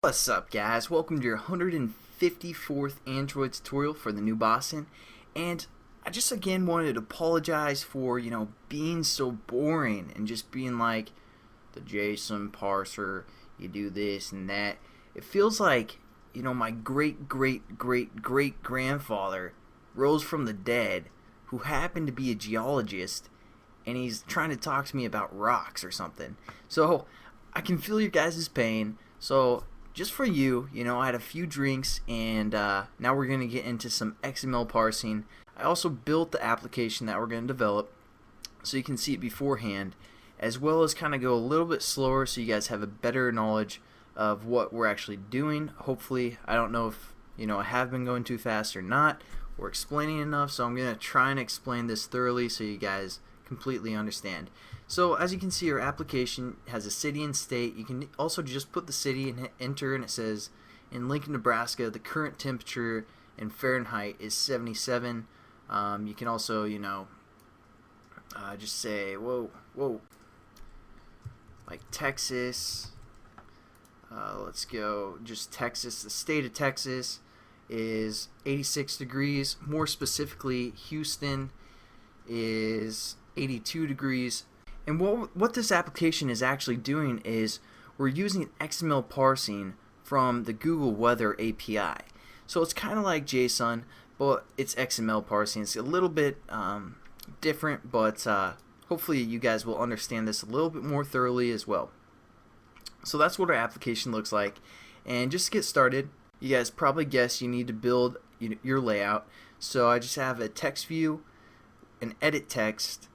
What's up, guys? Welcome to your 154th Android tutorial for the new Boston. And I just again wanted to apologize for, being so boring and just being like the JSON parser, you do this and that. It feels like, my great grandfather rose from the dead who happened to be a geologist, and he's trying to talk to me about rocks or something. So I can feel your guys' pain. So just for you, I had a few drinks, and now we're going to get into some XML parsing. I also built the application that we're going to develop so you can see it beforehand, as well as kind of go a little bit slower so you guys have a better knowledge of what we're actually doing. Hopefully, I don't know if I have been going too fast or not, or explaining enough, so I'm going to try and explain this thoroughly so you guys completely understand. So as you can see, our application has a city and state. You can also just put the city and hit enter, and it says in Lincoln, Nebraska, the current temperature in Fahrenheit is 77. You can also just say whoa, like Texas. Let's go just Texas. The state of Texas is 86 degrees. More specifically, Houston is 82 degrees. And what this application is actually doing is we're using XML parsing from the Google Weather API. So it's kind of like JSON, but it's XML parsing. It's a little bit different, but hopefully you guys will understand this a little bit more thoroughly as well. So that's what our application looks like. And just to get started, you guys probably guess you need to build your layout. So I just have a text view, an edit text,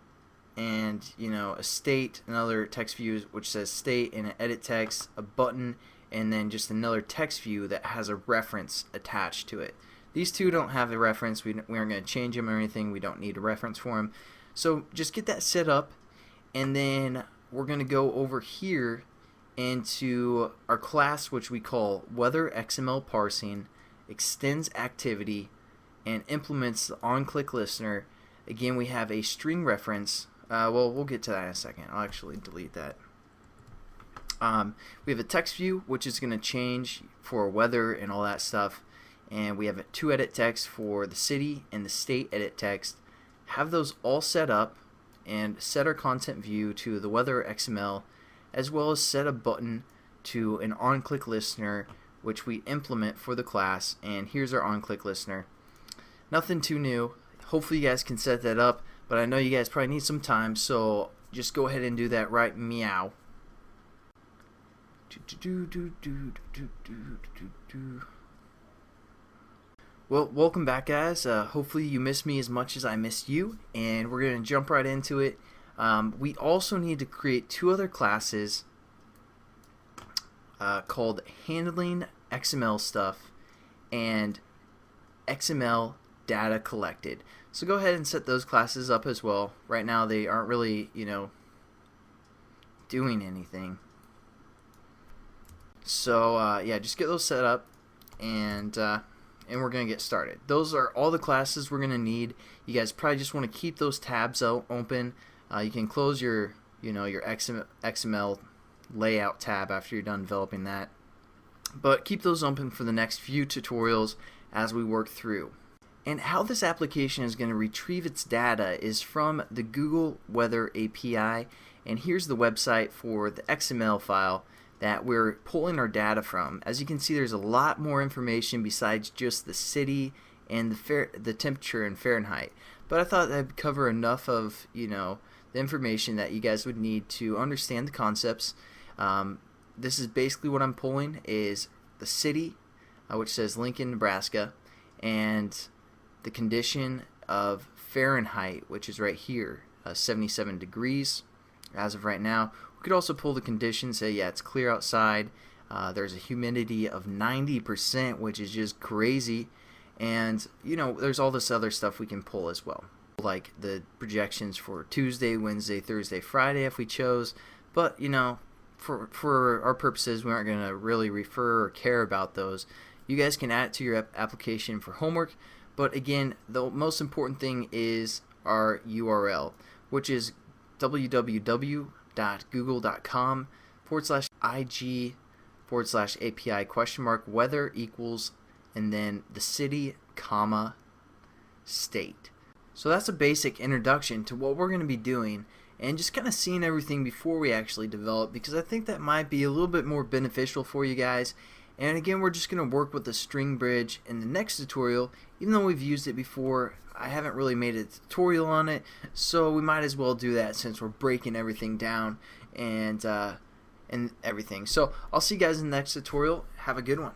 and a state, another text view which says state, and an edit text, a button, and then just another text view that has a reference attached to it. These two don't have a reference. We aren't going to change them or anything. We don't need a reference for them. So just get that set up, and then we're going to go over here into our class, which we call Weather XML Parsing, extends activity, and implements the onClick listener. Again, we have a string reference. Well, we'll get to that in a second. I'll actually delete that. We have a text view, which is going to change for weather and all that stuff. And we have two edit text for the city and the state edit text. Have those all set up, and set our content view to the Weather XML, as well as set a button to an onClick listener, which we implement for the class. And here's our onClick listener. Nothing too new. Hopefully you guys can set that up, but I know you guys probably need some time, so just go ahead and do that right meow. Well, welcome back, guys. Hopefully you missed me as much as I missed you, and we're going to jump right into it. We also need to create two other classes called Handling XML Stuff and XML Data Collected. So go ahead and set those classes up as well. Right now they aren't really, doing anything. So yeah, just get those set up, and we're gonna get started. Those are all the classes we're gonna need. You guys probably just want to keep those tabs open. You can close your your XML layout tab after you're done developing that, but keep those open for the next few tutorials as we work through. And how this application is going to retrieve its data is from the Google Weather API, and here's the website for the XML file that we're pulling our data from. As you can see, there's a lot more information besides just the city and the temperature in Fahrenheit. But I thought that'd cover enough of the information that you guys would need to understand the concepts. This is basically what I'm pulling is the city, which says Lincoln, Nebraska, and the condition of Fahrenheit, which is right here, 77 degrees as of right now. We could also pull the condition, say yeah, it's clear outside. There's a humidity of 90%, which is just crazy. And there's all this other stuff we can pull as well, like the projections for Tuesday, Wednesday, Thursday, Friday if we chose. But for our purposes, we aren't going to really refer or care about those. You guys can add it to your application for homework. But again, the most important thing is our URL, which is www.google.com/ig /API question mark weather equals and then the city comma state. So that's a basic introduction to what we're going to be doing and just kind of seeing everything before we actually develop, because I think that might be a little bit more beneficial for you guys. And again, we're just going to work with the string bridge in the next tutorial. Even though we've used it before, I haven't really made a tutorial on it, so we might as well do that since we're breaking everything down and everything. So I'll see you guys in the next tutorial. Have a good one.